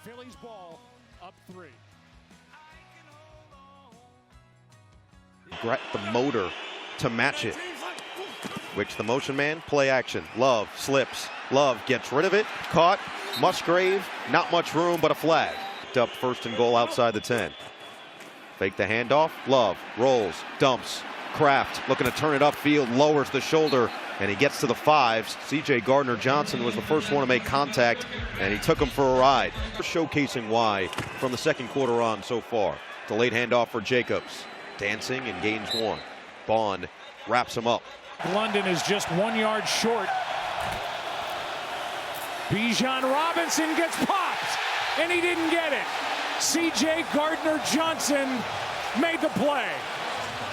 Phillies ball, up 3. The motor to match it, which the motion man, play action. Love slips. Love gets rid of it. Caught. Musgrave, not much room, but a flag. Up first and goal outside the 10. Fake the handoff. Love rolls, dumps. Kraft looking to turn it upfield, lowers the shoulder, and he gets to the 5s. CJ Gardner-Johnson was the first one to make contact, and he took him for a ride. Showcasing why from the second quarter on so far. Delayed handoff for Jacobs. Dancing and gains 1. Bond wraps him up. London is just 1 yard short. Bijan Robinson gets popped, and he didn't get it. CJ Gardner-Johnson made the play.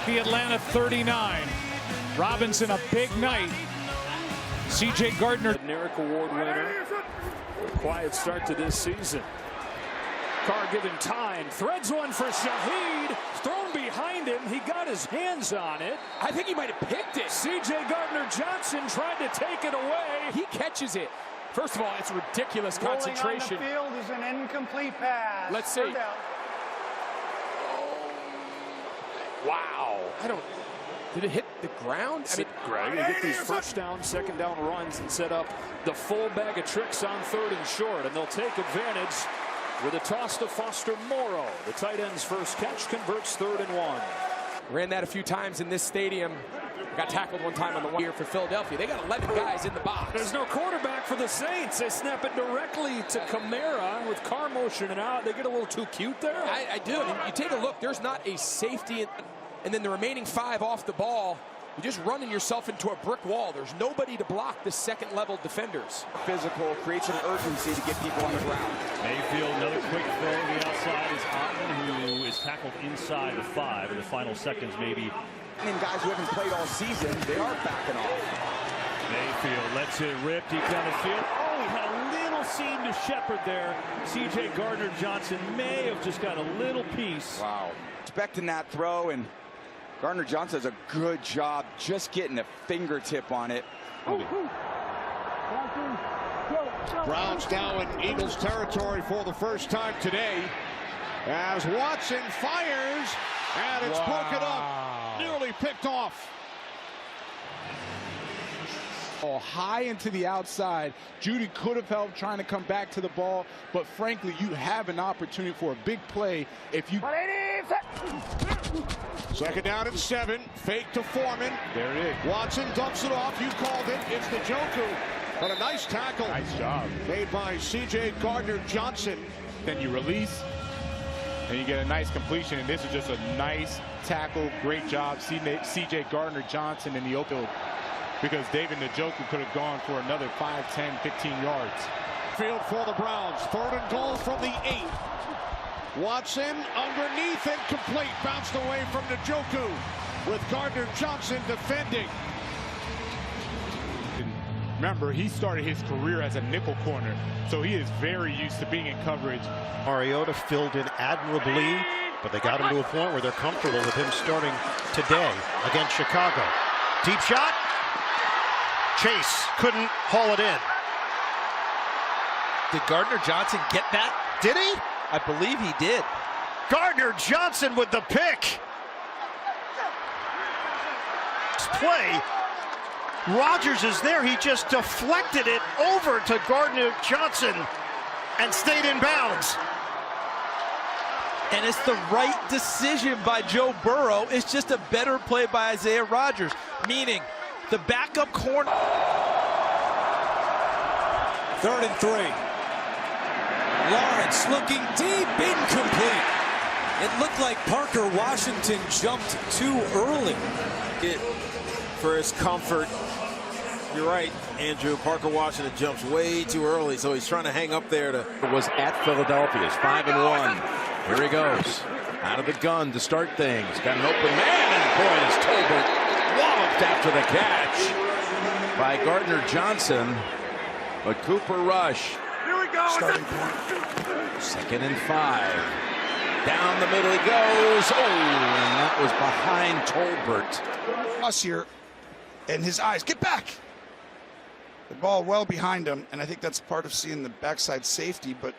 The Atlanta 39. Robinson, a big night. CJ Gardner. Narek Award winner. Quiet start to this season. Carr given time. Threads one for Shaheed. Thrown behind him. He got his hands on it. I think he might have picked it. CJ Gardner-Johnson tried to take it away. He catches it. First of all, it's ridiculous concentration. Rolling on the field is an incomplete pass. Let's see. Wow. Did it hit the ground? I mean, Greg, they get these first down, second down runs and set up the full bag of tricks on 3rd and short, and they'll take advantage with a toss to Foster Morrow. The tight end's first catch converts 3rd and 1. ran that a few times in this stadium. Got tackled one time on the 1 year for Philadelphia. They got 11 guys in the box. There's no quarterback for the Saints. They snap it directly to Kamara with Carr motioning out. They get a little too cute there. I do. I mean, you take a look. There's not a safety, and then the remaining 5 off the ball. You're just running yourself into a brick wall. There's nobody to block the second-level defenders. Physical, creates an urgency to get people on the ground. Mayfield, another quick throw to the outside is Otten, who is tackled inside the 5 in the final seconds, maybe. And guys who haven't played all season, they are backing off. Mayfield lets it rip deep down the field. Oh, he had a little seam to shepherd there. CJ Gardner-Johnson may have just got a little piece. Wow. Expecting that throw, and Gardner-Johnson does a good job just getting a fingertip on it. Browns now in Eagles territory for the first time today as Watson fires, and it's broken up, nearly picked off. Oh, high into the outside. Judy could have helped trying to come back to the ball, but frankly, you have an opportunity for a big play if you... Second down and 7. Fake to Foreman. There it is. Watson dumps it off. You called it. It's the Joker. But a nice tackle. Nice job. Made by CJ Gardner-Johnson. Then you release, and you get a nice completion, and this is just a nice tackle. Great job, CJ Gardner-Johnson in the open, because David Njoku could have gone for another 5, 10, 15 yards. Field for the Browns. 3rd and goal from the 8. Watson underneath, incomplete. Bounced away from Njoku with Gardner-Johnson defending. Remember, he started his career as a nickel corner, so he is very used to being in coverage. Mariota filled in admirably, but they got him to a point where they're comfortable with him starting today against Chicago. Deep shot. Chase couldn't haul it in. Did Gardner-Johnson get that? Did he? I believe he did. Gardner-Johnson with the pick. Play. Rodgers is there. He just deflected it over to Gardner-Johnson and stayed in bounds. And it's the right decision by Joe Burrow. It's just a better play by Isaiah Rodgers, meaning the backup corner. 3rd and 3. Lawrence looking deep, incomplete. It looked like Parker Washington jumped too early. For his comfort, you're right, Andrew. Parker Washington jumps way too early, so he's trying to hang up there. It was at Philadelphia's 5-1. Here he goes, out of the gun to start things. Got an open man, and boy, is Tolbert walloped after the catch by Gardner-Johnson. But Cooper Rush. Here we go. Starting point. 2nd and 5. Down the middle he goes. Oh, and that was behind Tolbert. Us here, and his eyes get back. The ball well behind him, and I think that's part of seeing the backside safety, but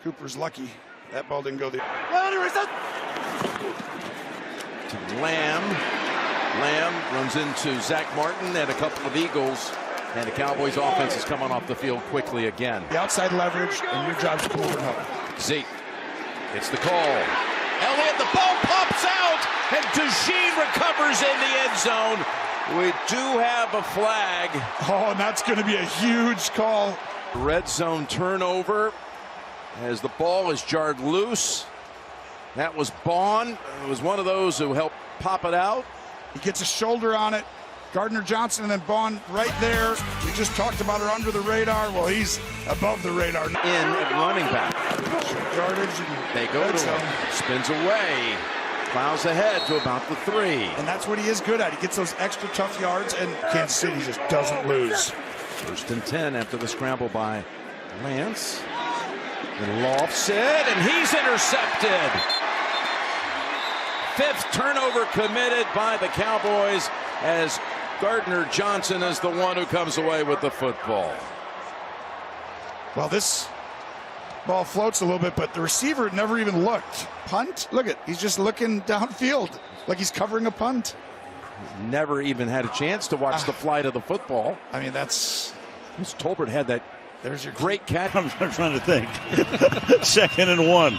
Cooper's lucky that ball didn't go there. To Lamb. Lamb runs into Zach Martin and a couple of Eagles. And the Cowboys offense is coming off the field quickly again. The outside leverage, and your job's to come over and help. Zeke. It's the call. Elliott, the ball pops out, and DeJean recovers in the end zone. We do have a flag. Oh, and that's going to be a huge call. Red zone turnover as the ball is jarred loose. That was Bond. It was one of those who helped pop it out. He gets a shoulder on it. Gardner-Johnson and then Bond right there. We just talked about her under the radar. Well, he's above the radar. In at running back. Yardage. They go to him. Spins away. Plows ahead to about the 3. And that's what he is good at. He gets those extra tough yards, and Kansas City just doesn't lose. 1st and 10 after the scramble by Lance. And lofts it, and he's intercepted. 5th turnover committed by the Cowboys as Gardner-Johnson is the one who comes away with the football. Well, this ball floats a little bit, but the receiver never even looked. Punt? Look at, he's just looking downfield like he's covering a punt. Never even had a chance to watch the flight of the football. I mean, that's... Miss Tolbert had that. There's your great catch. I'm trying to think. 2nd and 1.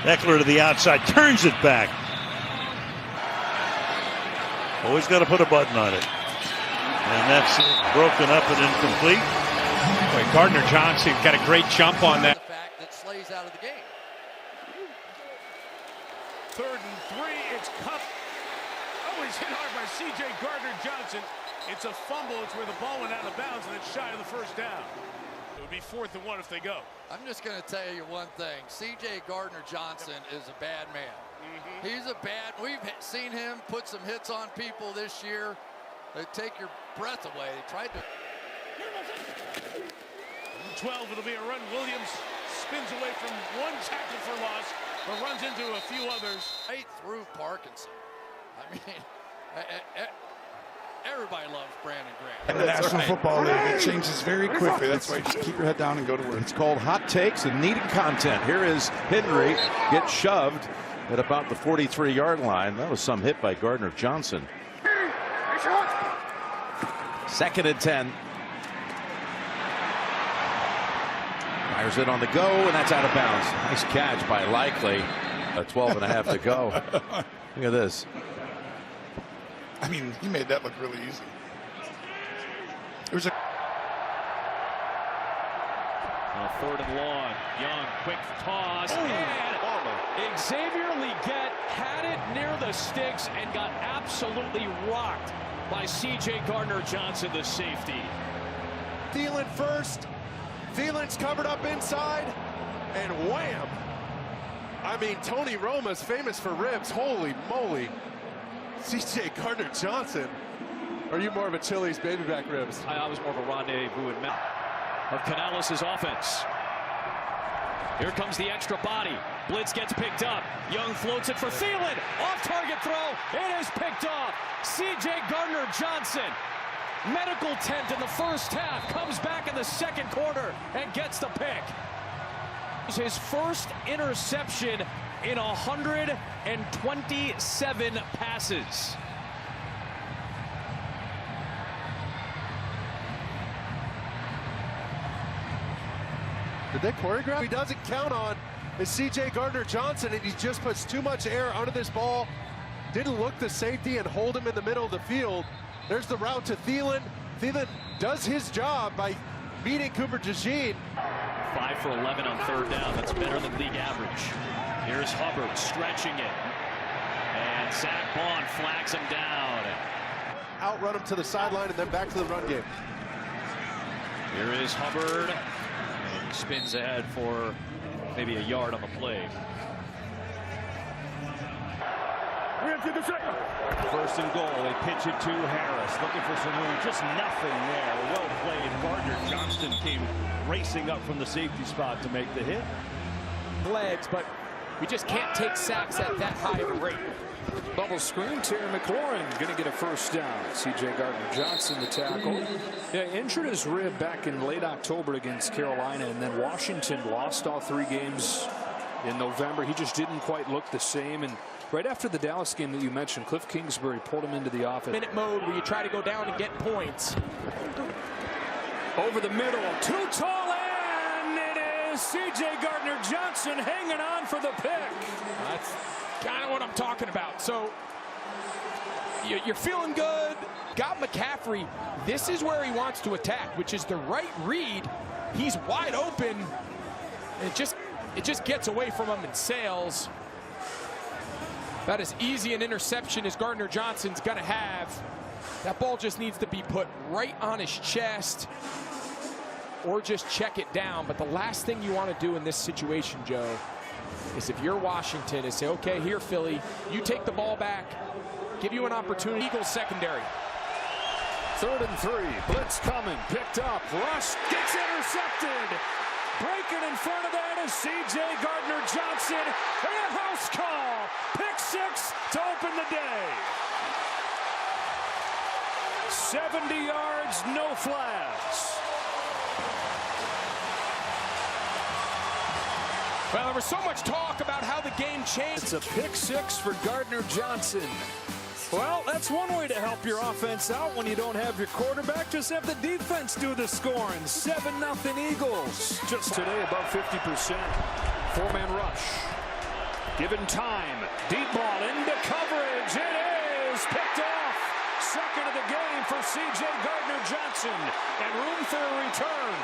Eckler to the outside, turns it back. Always got to put a button on it. And that's broken up and incomplete. Boy, Gardner-Johnson got a great jump on that. The fact that Slay's out of the game. 3rd and 3. It's Cup. Oh, he's hit hard by C.J. Gardner-Johnson. It's a fumble. It's where the ball went out of bounds, and it's shy of the 1st down. It would be 4th and 1 if they go. I'm just going to tell you one thing. C.J. Gardner-Johnson is a bad man. He's a bad. We've seen him put some hits on people this year. They take your breath away. They tried to. 12. It'll be a run. Williams spins away from one tackle for loss, but runs into a few others. Right through Parkinson. I mean, everybody loves Brandon Graham. In the National Football League, it changes very quickly. That's why you just keep your head down and go to work. It's called hot takes and needing content. Here is Henry gets shoved at about the 43-yard line. That was some hit by Gardner-Johnson. 2nd and 10. Fires it on the go, and that's out of bounds. Nice catch by Likely. 12.5 to go. Look at this. I mean, he made that look really easy. It was a 3rd and long. Young, quick toss. And Xavier Legette had it near the sticks and got absolutely rocked by C.J. Gardner-Johnson, the safety. Thielen first. Thielen's covered up inside. And wham! I mean, Tony Roma's famous for ribs. Holy moly. C.J. Gardner-Johnson. Are you more of a Chili's baby back ribs? I was more of a rendezvous in Mount of Canales' offense. Here comes the extra body. Blitz gets picked up. Young floats it for Thielen. Off-target throw. It is picked off. C.J. Gardner-Johnson. Medical tent in the 1st half. Comes back in the 2nd quarter and gets the pick. His first interception in 127 passes. Did they choreograph? He doesn't count on is C.J. Gardner-Johnson, and he just puts too much air under this ball. Didn't look the safety and hold him in the middle of the field. There's the route to Thielen. Thielen does his job by beating Cooper DeJean. 5 for 11 on 3rd down. That's better than league average. Here's Hubbard stretching it. And Zach Bond flags him down. Outrun him to the sideline and then back to the run game. Here is Hubbard. And he spins ahead for maybe a yard on the play. 1st and goal. They pitch it to Harris. Looking for some room. Just nothing there. Well played. Gardner-Johnson came racing up from the safety spot to make the hit. Legs, but We just can't take sacks at that high of a rate. Bubble screen, Terry McLaurin going to get a first down. CJ Gardner-Johnson the tackle. Yeah, injured his rib back in late October against Carolina, and then Washington lost all 3 games in November. He just didn't quite look the same. And right after the Dallas game that you mentioned, Cliff Kingsbury pulled him into the offense. Minute mode where you try to go down and get points. Over the middle, too tall, and it is C.J. Gardner-Johnson hanging on for the pick. That's kind of what I'm talking about. So you're feeling good. Got McCaffrey. This is where he wants to attack, which is the right read. He's wide open. And it just gets away from him and sails. About as easy an interception as Gardner-Johnson's going to have. That ball just needs to be put right on his chest or just check it down. But the last thing you want to do in this situation, Joe, is if you're Washington, is say, okay, here, Philly, you take the ball back, give you an opportunity. Eagles secondary. 3rd and 3. Blitz coming. Picked up. Rush gets intercepted. Breaking in front of that is C.J. Gardner-Johnson. And a house call. Pick 6 to open the day. 70 yards, no flags. Well, there was so much talk about how the game changed. It's a pick 6 for Gardner-Johnson. Well, that's one way to help your offense out when you don't have your quarterback. Just have the defense do the scoring. 7-0 Eagles. Just today above 50%. 4-man rush. Given time. Deep ball into coverage. It is picked off. Second of the game for C.J. Gardner-Johnson. And room for a return.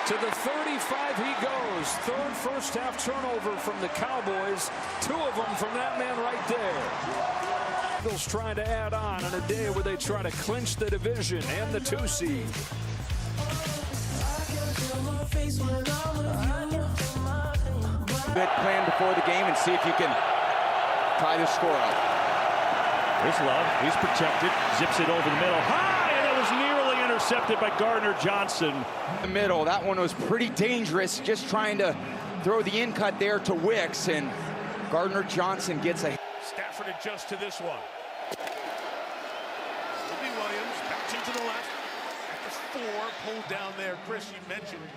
To the 35 he goes. 3rd first half turnover from the Cowboys. 2 of them from that man right there. Eagles trying to add on a day where they try to clinch the division and the 2 seed. Good plan before the game and see if you can tie the score up. Here's Love. He's protected. Zips it over the middle. High! And it was nearly intercepted by Gardner-Johnson. The middle, that one was pretty dangerous. Just trying to throw the in cut there to Wicks, and Gardner-Johnson gets a. Stafford adjusts to this one. Williams bouncing to the left. At the 4, pulled down there. Chris, you mentioned.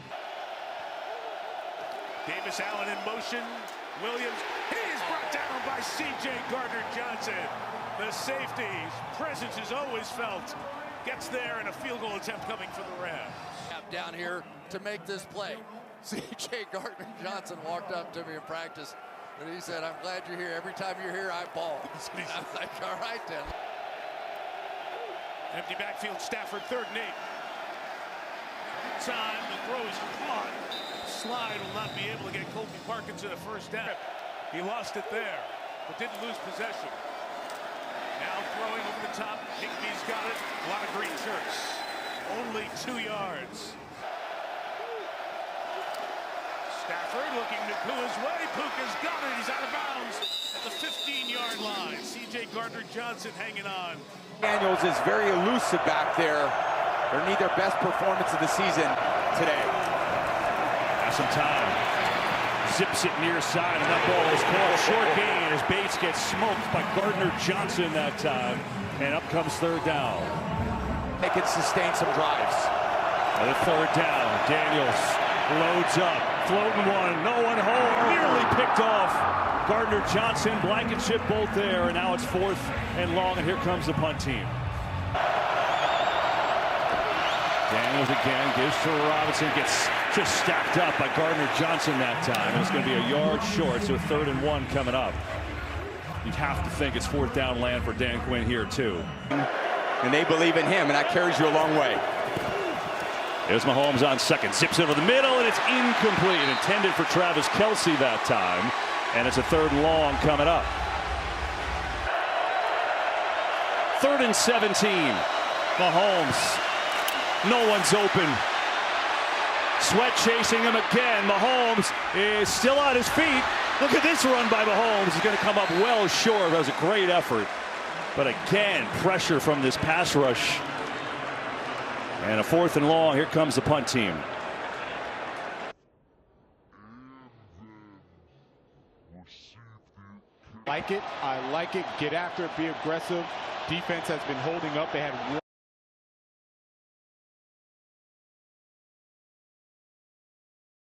Davis Allen in motion. Williams, he is brought down by C.J. Gardner-Johnson. The safety's presence is always felt. Gets there, and a field goal attempt coming for the Rams. Down here to make this play. C.J. Gardner-Johnson walked up to me in practice, and he said, "I'm glad you're here. Every time you're here, I ball." I'm like, all right then. Empty backfield, Stafford, 3rd and 8. Time, the throw is caught. Slide will not be able to get Colby Parkinson a first down. He lost it there, but didn't lose possession. Now throwing over the top. Higbee's got it. A lot of green shirts. Only 2 yards. Stafford looking to Puka's way. Puka's got it. He's out of bounds at the 15-yard line. C.J. Gardner-Johnson hanging on. Daniels is very elusive back there. They're neither best performance of the season today. Has some time. Zips it near side, and that ball is caught. Short gain as Bates gets smoked by Gardner-Johnson that time. And up comes 3rd down. They could sustain some drives. And the 3rd down. Daniels loads up. Floating one. No one home. Nearly picked off. Gardner-Johnson, Blankenship both there. And now it's 4th and long. And here comes the punt team. Daniels again gives to Robinson. Gets just stacked up by Gardner-Johnson that time. And it's going to be a yard short. So 3rd and 1 coming up. You'd have to think it's 4th down land for Dan Quinn here too. And they believe in him, and that carries you a long way. There's Mahomes on 2nd. Zips it over the middle, and it's incomplete. Intended for Travis Kelce that time. And it's a 3rd and long coming up. 3rd and 17. Mahomes. No one's open. Sweat chasing him again. Mahomes is still on his feet. Look at this run by Mahomes. He's going to come up well short. That was a great effort. But again, pressure from this pass rush. And a 4th and long. Here comes the punt team. like it. I like it. Get after it. Be aggressive. Defense has been holding up. They had one.